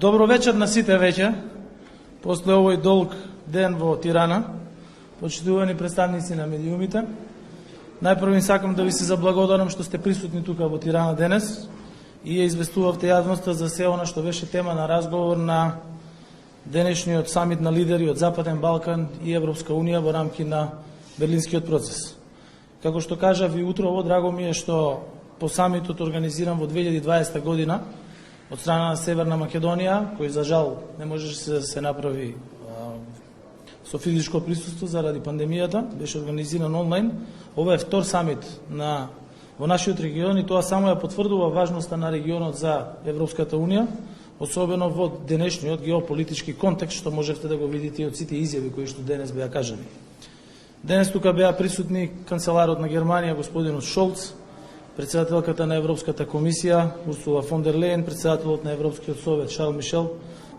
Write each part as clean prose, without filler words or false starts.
Добро вечер на сите веќе, после овој долг ден во Тирана, почитувани представници на медиумите. Најпрво им сакам да ви се заблагодарам што сте присутни тука во Тирана денес и ја известувавте јавноста за се она што беше тема на разговор на денешниот самит на лидери од Западен Балкан и Европска Унија во рамки на Берлинскиот процес. Како што кажав и утрово, драго ми е што по самитот организиран во 2020 година од страна на Северна Македонија, кој за жал не можеше да се направи со физичко присуство заради пандемијата, беше организиран онлайн. Ова е втор самит во нашиот регион и тоа само ја потврдува важноста на регионот за Европската Унија, особено во денешниот геополитички контекст, што можевте да го видите од сите изјави кои што денес беа кажани. Денес тука беа присутни канцеларот на Германија, господинот Шолц, председателката на Европската комисија, Урсула фон дер Лејен, председателот на Европскиот совет, Шарл Мишел,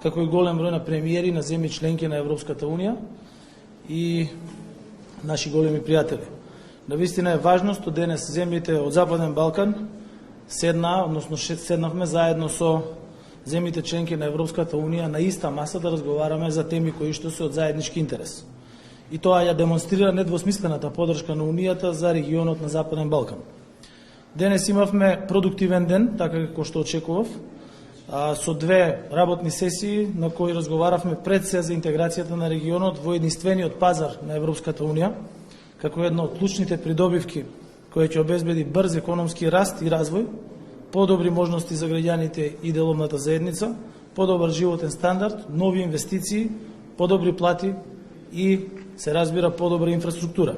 како и голем број на премиери на земји членки на Европската Унија и наши големи пријатели. Навистина е важно што денес земјите од Западен Балкан седнавме заедно со земјите членки на Европската Унија на иста маса да разговараме за теми кои што се од заеднички интерес. И тоа ја демонстрира недвосмислената поддршка на Унијата за регионот на Западен Балкан. Денес имавме продуктивен ден, така како што очекував, со две работни сесии на кои разговаравме пред се за интеграцијата на регионот во единствениот пазар на Европската Унија, како една од клучните придобивки која ќе обезбеди брз економски раст и развој, подобри можности за граѓаните и деловната заедница, подобар животен стандард, нови инвестиции, подобри плати и, се разбира, подобра инфраструктура.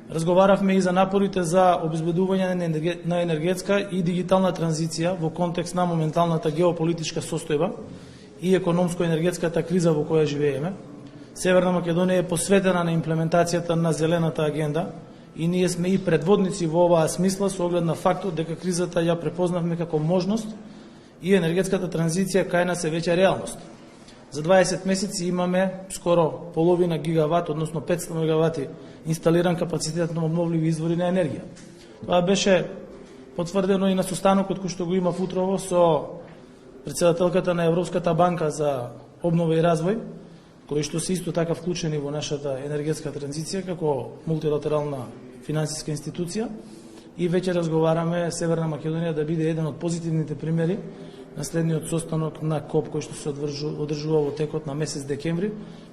Разговаравме и за напорите за обезбедување на енергетска и дигитална транзиција во контекст на моменталната геополитичка состојба и економско-енергетската криза во која живееме. Северна Македонија е посветена на имплементацијата на зелената агенда и ние сме и предводници во оваа смисла со оглед на фактот дека кризата ја препознавме како можност и енергетската транзиција кај нас е веќе реалност. За 20 месеци имаме скоро половина гигават, односно 500 мегавати инсталиран капацитет на обновливи извори на енергија. Това беше потврдено и на состанокот кој што го имав утрово со председателката на Европската банка за обнова и развој, кои што се исто така вклучени во нашата енергетска транзиција како мултилатерална финансиска институција и веќе разговараме Северна Македонија да биде еден од позитивните примери на следниот состанок на КОП кој што се одржува во текот на месец декември,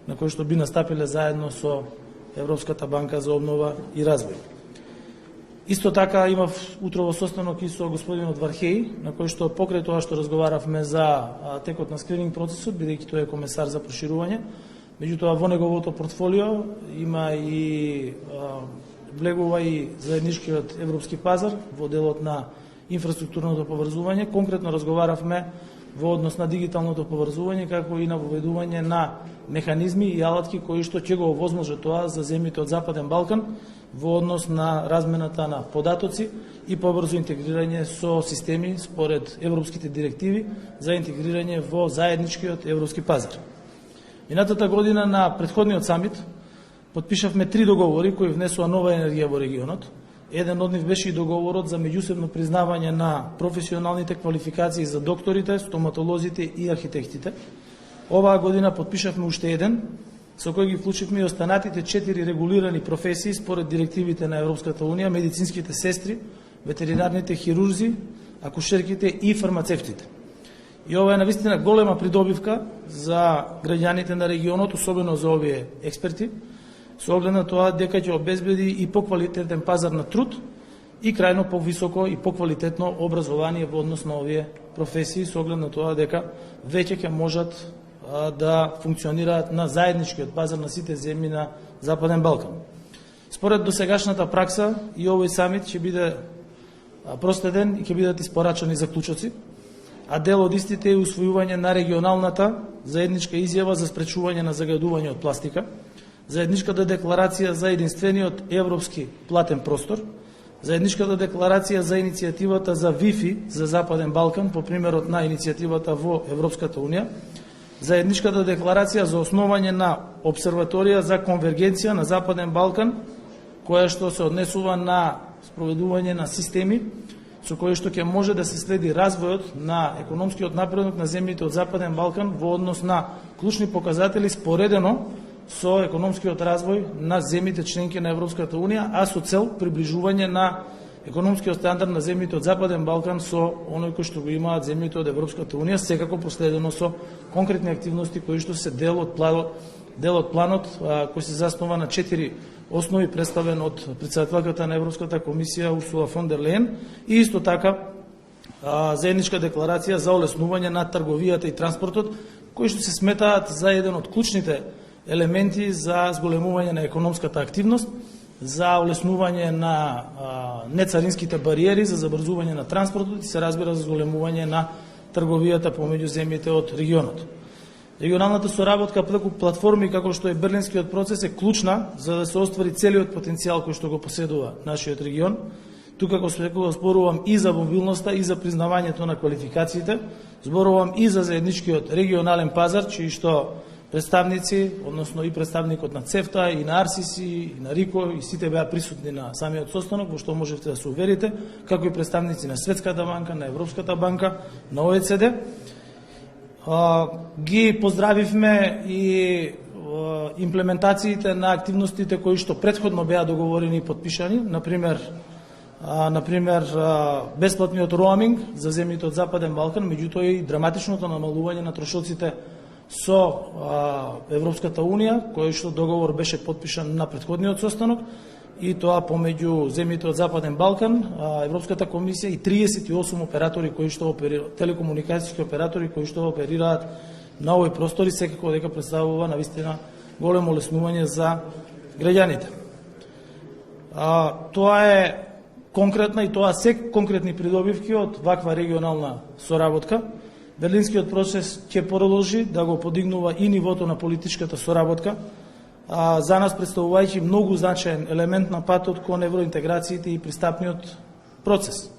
на кој што би настапиле заедно со Европската банка за обнова и развој. Исто така имав утрово состанок и со господинот Вархеј, на кој што покрај тоа што разговаравме за текот на скрининг процесот, бидејќи тој е комесар за проширување, меѓутоа во неговото портфолио има и влегува и заедничкиот европски пазар во делот на инфраструктурното поврзување. Конкретно разговаравме во однос на дигиталното поврзување, како и на воведување на механизми и алатки кои што ќе го овозможат тоа за земјите од Западен Балкан во однос на размената на податоци и побрзо интегрирање со системи според европските директиви за интегрирање во заедничкиот европски пазар. Минатата година на претходниот самит потпишавме 3 договори кои внесува нова енергија во регионот. Еден од нив беше и договорот за меѓусебно признавање на професионалните квалификации за докторите, стоматолозите и архитектите. Оваа година потпишавме уште еден, со кој ги вклучивме и останатите 4 регулирани професии според директивите на Европската Унија, медицинските сестри, ветеринарните хирурзи, акушерките и фармацевтите. И ова е навистина голема придобивка за граѓаните на регионот, особено за овие експерти, со оглед на тоа дека ќе обезбеди и поквалитетен пазар на труд и крајно повисоко и поквалитетно образование во однос на овие професии, со оглед на тоа дека веќе ќе можат да функционираат на заедничкиот пазар на сите земји на Западен Балкан. Според досегашната пракса и овој самит ќе биде проследен и ќе бидат испорачани заклучоци, а дел од истите е усвојување на регионалната заедничка изјава за спречување на загадување од пластика, заедничката декларација за единствениот европски платен простор, заедничката декларација за иницијативата за Wi-Fi за Западен Балкан по примерот на иницијативата во Европската Унија, заедничката декларација за основање на обсерваторија за конвергенција на Западен Балкан, која што се однесува на спроведување на системи со кои што ќе може да се следи развојот на економскиот напредок на земјите од Западен Балкан во однос на клучни показатели споредено со економскиот развој на земјите членки на Европската Унија, а со цел приближување на економскиот стандард на земјите од Западен Балкан со оној кој што го имаат земјите од Европската Унија, секако последено со конкретни активности кои што се дел од планот кој се заснова на 4 основи представен од претседателката на Европската комисија Урсула фон дер Лејен и исто така заедничка декларација за олеснување на трговијата и транспортот, кои што се сметаат за еден од клучните елементи за зголемување на економската активност, за олеснување на нецаринските бариери, за забрзување на транспортот и се разбира за зголемување на трговијата помеѓу земјите од регионот. Регионалната соработка преку платформи како што е Берлинскиот процес е клучна за да се оствари целиот потенцијал кој што го поседува нашиот регион. Тука го зборувам и за мобилноста и за признавањето на квалификациите, зборувам и за заедничкиот регионален пазар, чии што представници, односно и представникот на ЦЕФТА, и на РСИС, и на РИКО, и сите беа присутни на самиот состанок, во што можете да се уверите, како и представници на Светската банка, на Европската банка, на ОЕЦД. Ги поздравивме и имплементациите на активностите кои што претходно беа договорени и подпишани, например бесплатниот роаминг за земјите од Западен Балкан, меѓутоа и драматичното намалување на трошоците со Европската Унија, кој што договор беше подпишан на претходниот состанок, и тоа помеѓу земјите од Западен Балкан, Европската комисија и 38 оператори кои што оперираат, телекомуникацијски оператори кои што оперираат на овој простор и секако дека представува навистина големо олеснување за граѓаните. Тоа е конкретна и тоа се конкретни придобивки од ваква регионална соработка. Берлинскиот процес ќе продолжи да го подигнува и нивото на политичката соработка, за нас представувајќи многу значаен елемент на патот кон евроинтеграциите и пристапниот процес.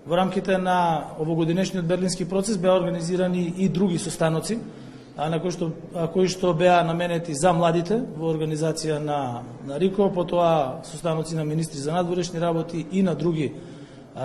Во рамките на овогодинешниот Берлински процес беа организирани и други состаноци, кои што беа наменети за младите во организација на РИКО, потоа состаноци на министри за надворешни работи и на други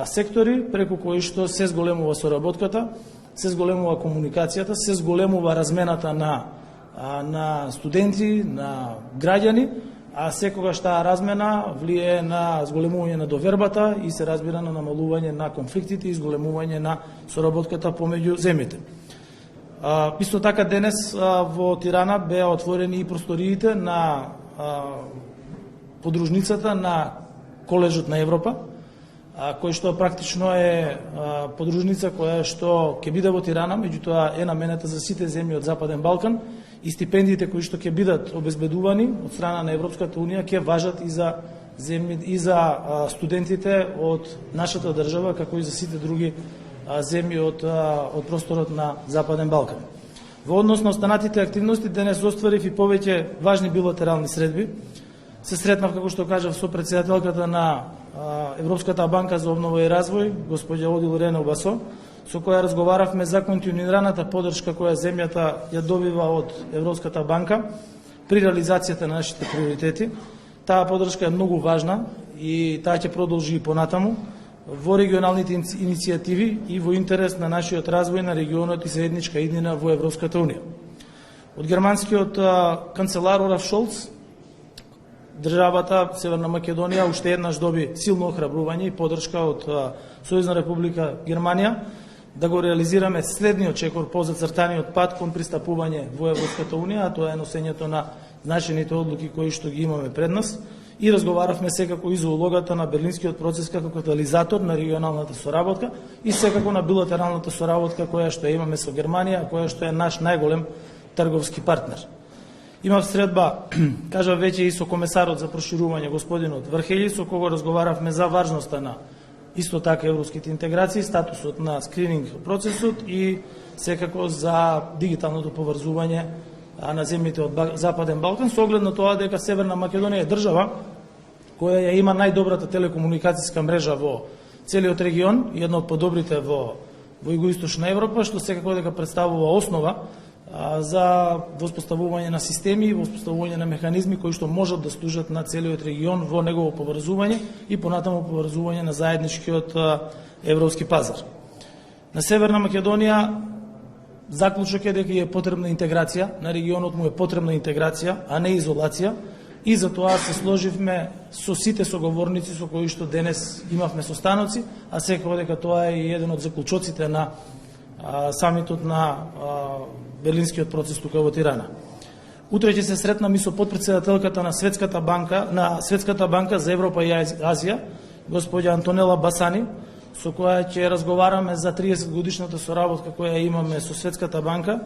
сектори, преку кои што се зголемува соработката, се зголемува комуникацијата, се зголемува размената на студенти, на граѓани, а секогаш таа размена влие на зголемување на довербата и се разбира на намалување на конфликтите и зголемување на соработката помеѓу земјите. Исто така денес во Тирана беа отворени и просториите на подружницата на Колежот на Европа, кој што практично е подружница која што ќе биде во Тирана, меѓутоа е наменета за сите земји од Западен Балкан и стипендиите кои што ќе бидат обезбедувани од страна на Европската Унија ќе важат и за студентите од нашата држава, како и за сите други земји од просторот на Западен Балкан. Во однос на останатите активности денес остварив и повеќе важни билатерални средби. Се сретнав, како што кажав, со претседателката на Европската банка за обнова и развој, господја Одил Рена Басо, со која разговаравме за континуираната поддршка која земјата ја добива од Европската банка при реализацијата на нашите приоритети. Таа поддршка е многу важна и таа ќе продолжи и понатаму во регионалните иницијативи и во интерес на нашиот развој на регионот и заедничка иднина во Европската Унија. Од германскиот канцелар Олаф Шолц, државата Северна Македонија уште еднаш доби силно охрабрување и поддршка од Сојузна република Германија да го реализираме следниот чекор по зацртаниот пат кон пристапување во Европската Унија, а тоа е носењето на значајните одлуки кои што ги имаме пред нас. И разговаравме секако и за улогата на Берлинскиот процес како катализатор на регионалната соработка и секако на билатералната соработка која што имаме со Германија, која што е наш најголем трговски партнер. Имав средба, кажав веќе и со комесарот за проширување господинот Вархеји, со кого разговаравме за важноста на исто така европските интеграции, статусот на скрининг процесот и секако за дигиталното поврзување на земјите од Западен Балкан, со оглед на тоа дека Северна Македонија е држава која ја има најдобрата телекомуникацијска мрежа во целиот регион, една од подобрите во Југоисточна Европа, што секако дека представува основа за воспоставување на системи и воспоставување на механизми кои што можат да служат на целиот регион во негово поврзување и понатаму поврзување на заедничкиот европски пазар. На Северна Македонија заклучок е дека е потребна интеграција, на регионот му е потребна интеграција, а не изолација, и затоа се сложивме со сите соговорници со кои што денес имавме состаноци, а секако дека тоа е еден од заклучоците на самитот на Берлинскиот процес тука во Тирана. Утре ќе се сретнам и со подпредседателката на Светската банка за Европа и Азија, господја Антонела Басани, со која ќе разговараме за 30 годишната соработка која имаме со Светската банка,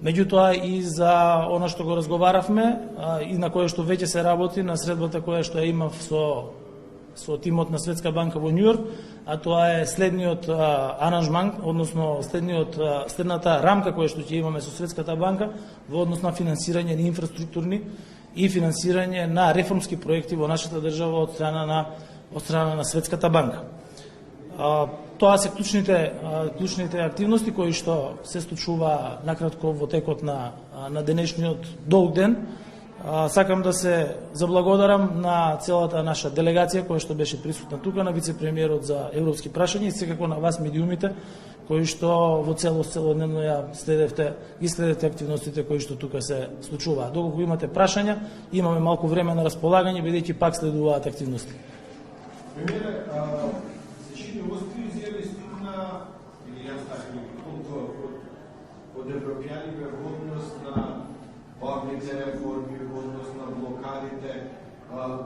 меѓутоа и за она што го разговаравме и на кое што веќе се работи на средбата која што ја имав со тимот на Светска банка во Њујорк, а тоа е следниот аранжман, односно следната рамка која што ќе имаме со Светската банка во однос на финансирање на инфраструктурни и финансирање на реформски проекти во нашата држава од страна на Светската банка. Тоа се клучните активности кои што се случува накратко во текот на денешниот долг ден. Сакам да се заблагодарам на целата наша делегација која што беше присутна тука, на вице-премиерот за европски прашања и секако на вас медиумите кои што во целодневно ја следевте активностите кои што тука се случуваат. Доколку имате прашања, имаме малку време на располагање бидејќи пак следуваат активности. Премиере, озбилни изјави стигна, или јас така од европјаните во однос на бавните реформи, во однос на блокадите.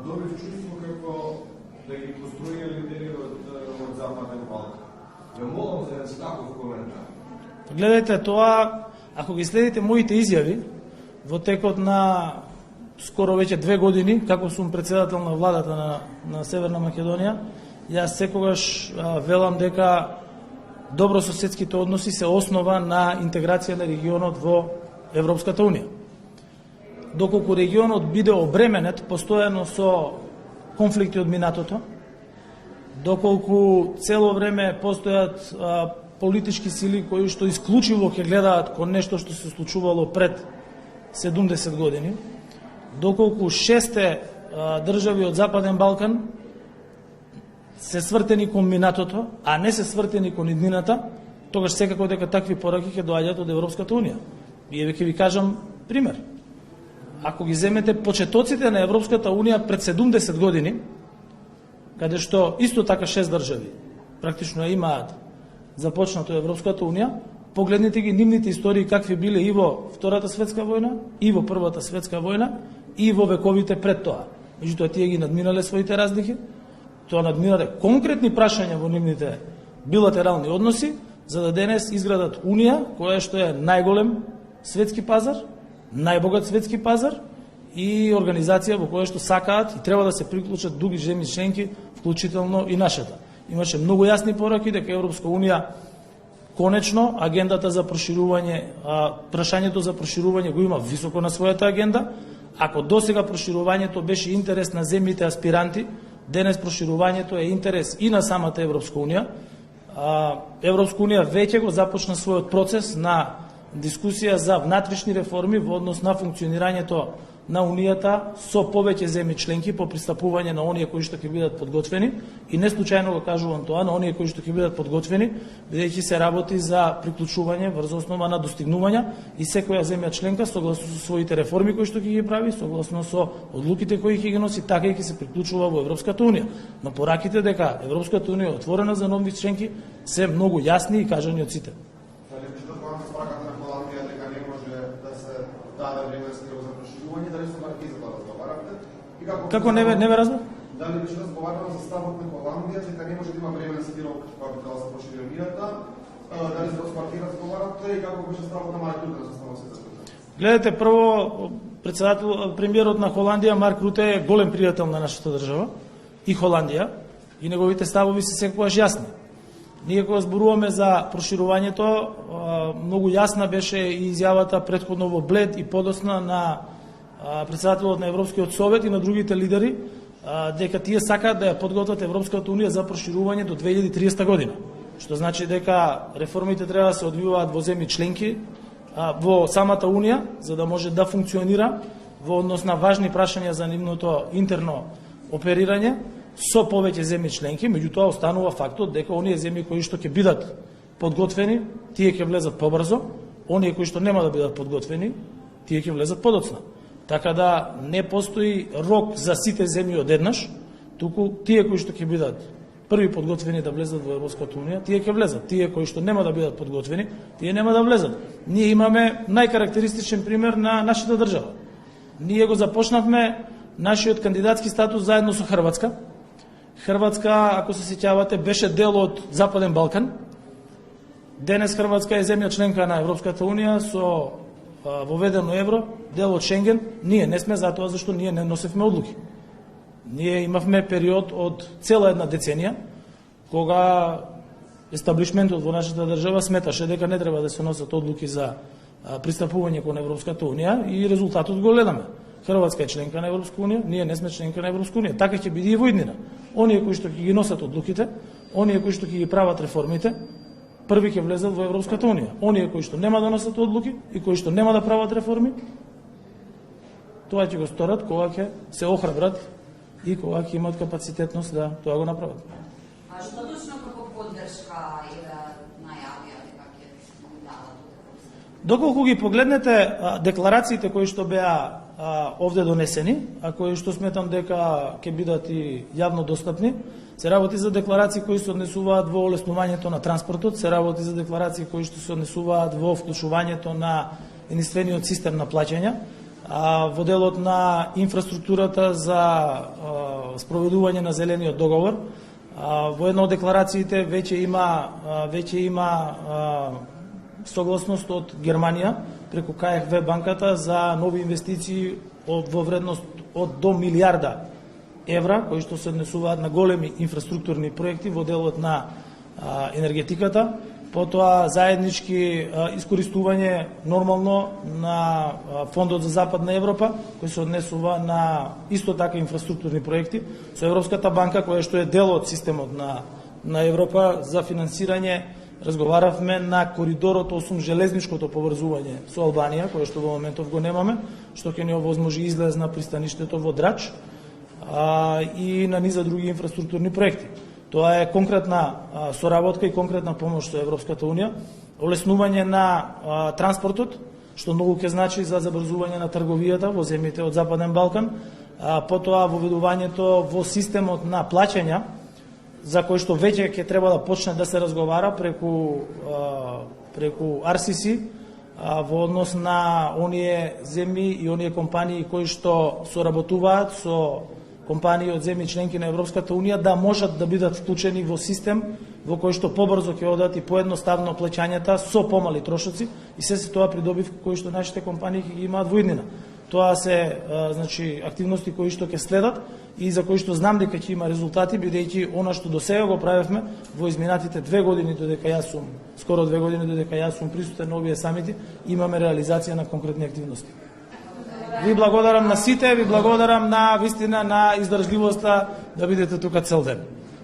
Добив чувство како да ги построија лидери од Западен Балкан. Ве молам за еден таков коментар. Гледайте тоа, ако ги следите моите изјави во текот на скоро веќе 2 години, како сум председател на владата на Северна Македонија, јас секогаш велам дека добрососедските односи се основа на интеграција на регионот во Европската Унија. Доколку регионот биде обременет постојано со конфликти од минатото, доколку цело време постојат политички сили кои што исклучиво ќе гледаат кон нешто што се случувало пред 70 години, доколку 6 држави од Западен Балкан се свртени кон минатото, а не се свртени кон иднината, тогаш секако дека такви пораки ќе доаѓаат од Европската Унија. И еве ќе ви кажам пример. Ако ги земете почетоците на Европската Унија пред 70 години, каде што исто така 6 држави практично ја имаат започнато Европската Унија, погледнете ги нивните истории какви биле и во Втората светска војна, и во Првата светска војна, и во вековите пред тоа. Меѓутоа тие ги надминале своите разлики, тоа надминале конкретни прашања во нивните билатерални односи, за да денес изградат Унија, која што е најголем светски пазар, најбогат светски пазар и организација во која што сакаат и треба да се приклучат други земји членки, вклучително и нашата. Имаше многу јасни пораки дека Европска Унија конечно агендата за проширување, прашањето за проширување го има високо на својата агенда. Ако досега проширувањето беше интерес на земјите аспиранти, денес проширувањето е интерес и на самата Европска Унија. Европска Унија веќе го започна својот процес на дискусија за внатрешни реформи во однос на функционирањето на Унијата со повеќе земји членки по пристапување на оние кои што ќе бидат подготвени, и не случајно го кажувам тоа, на оние кои што ќе бидат подготвени, бидејќи се работи за приклучување врз основа на достигнувања и секоја земја членка согласно со своите реформи кои што ќе ги прави, согласно со одлуките кои ќе ги носи, така и ќе се приклучува во Европската Унија. Но пораките дека Европската Унија е отворена за нови членки се многу јасни и кажани од сите. Како не ве разбрав? Дали беше разговарано за ставот на Холандија, дека не може да има временски рок кога треба да се прошири Унијата, дали се разговарате и како беше ставот на Марк Руте за ставот се дискутира? Гледате, прво премиерот на Холандија Марк Руте е голем пријател на нашата држава и Холандија и неговите ставови се секогаш јасни. Ние кога зборуваме за проширувањето, многу јасна беше и изјавата претходно во Блед и подосна на председателот на Европскиот совет и на другите лидери, дека тие сакаат да ја подготват Европската Унија за проширување до 2030 година. Што значи дека реформите треба да се одвиваат во земји членки, во самата Унија, за да може да функционира во однос на важни прашања за нивното интерно оперирање, со повеќе земји членки, меѓутоа останува фактот дека оние земји кои што ќе бидат подготвени, тие ќе влезат побрзо, оние кои што нема да бидат подготвени, тие ќе влезат подоцна. Така да не постои рок за сите земји одеднаш, туку тие кои што ќе бидат први подготвени да влезат во Европската унија, тие ќе влезат. Тие кои што нема да бидат подготвени, тие нема да влезат. Ние имаме најкарактеристичен пример на нашата држава. Ние го започнавме нашиот кандидатски статус заедно со Хрватска. Хрватска, ако се сеќавате, беше дел од Западен Балкан. Денес Хрватска е земја членка на Европската унија со воведено евро, дел од Шенген. Ние не сме затоа зашто ние не носевме одлуки. Ние имавме период од цела една деценија кога естаблишментот во нашата држава сметаше дека не треба да се носат одлуки за пристапување кон Европската унија и резултатот го гледаме. Хрватска е членка на Европска унија, ние не сме членка на Европска унија. Така ќе биде и во иднина. Оние кои што ќе ги носат одлуките, оние кои што ќе ги прават реформите, први ќе влезат во Европската унија. Оние кои што нема да носат одлуки и кои што нема да прават реформи, тоа ќе го сторат кога ќе се охрабрат и кога ќе имаат капацитетност да тоа го направат. А што точно како поддршка и да најавија дека ќе дават? Доколку ги погледнете декларациите кои што беа овде донесени, а кои што сметам дека ќе бидат и јавно достапни, се работи за декларации кои се однесуваат во олеснувањето на транспортот, се работи за декларации кои што се однесуваат во вклучувањето на единствениот систем на плаќања, во делот на инфраструктурата за спроведување на зелениот договор. Во една од декларациите веќе има согласност од Германија преку KfW банката за нови инвестиции во вредност од до милиарда евра, кои што се однесуваат на големи инфраструктурни проекти во делот на енергетиката, потоа заеднички искористување нормално на фондот за Западна Европа, кој се однесува на исто така инфраструктурни проекти, со Европската банка, која што е дел од системот на Европа за финансирање. Разговаравме на коридорот 8 железничкото поврзување со Албанија, кое што во моментов го немаме, што ќе ни овозможи излез на пристаништето во Драч и на низа други инфраструктурни проекти. Тоа е конкретна соработка и конкретна помош со Европската унија, олеснување на транспортот, што многу ќе значи за забрзување на трговијата во земјите од Западен Балкан, потоа воведувањето во системот на плаќања, за кој што веќе ќе треба да почне да се разговара преку RCC во однос на оние земји и оние компании кои што соработуваат со компании од земји членки на Европската унија да можат да бидат вклучени во систем во кој што побрзо ќе одат и поедноставно плаќањата со помали трошоци и се тоа придобивка кои што нашите компании ќе ги имаат во иднина. Тоа се активности кои што ќе следат и за кои што знам дека ќе има резултати, бидејќи она што до сега го правевме во изминатите 2 години додека јас сум, скоро 2 години додека јас сум присутен на овие самити, имаме реализација на конкретни активности. Ви благодарам на сите, ви благодарам на вистина на издржливоста да бидете тука цел ден.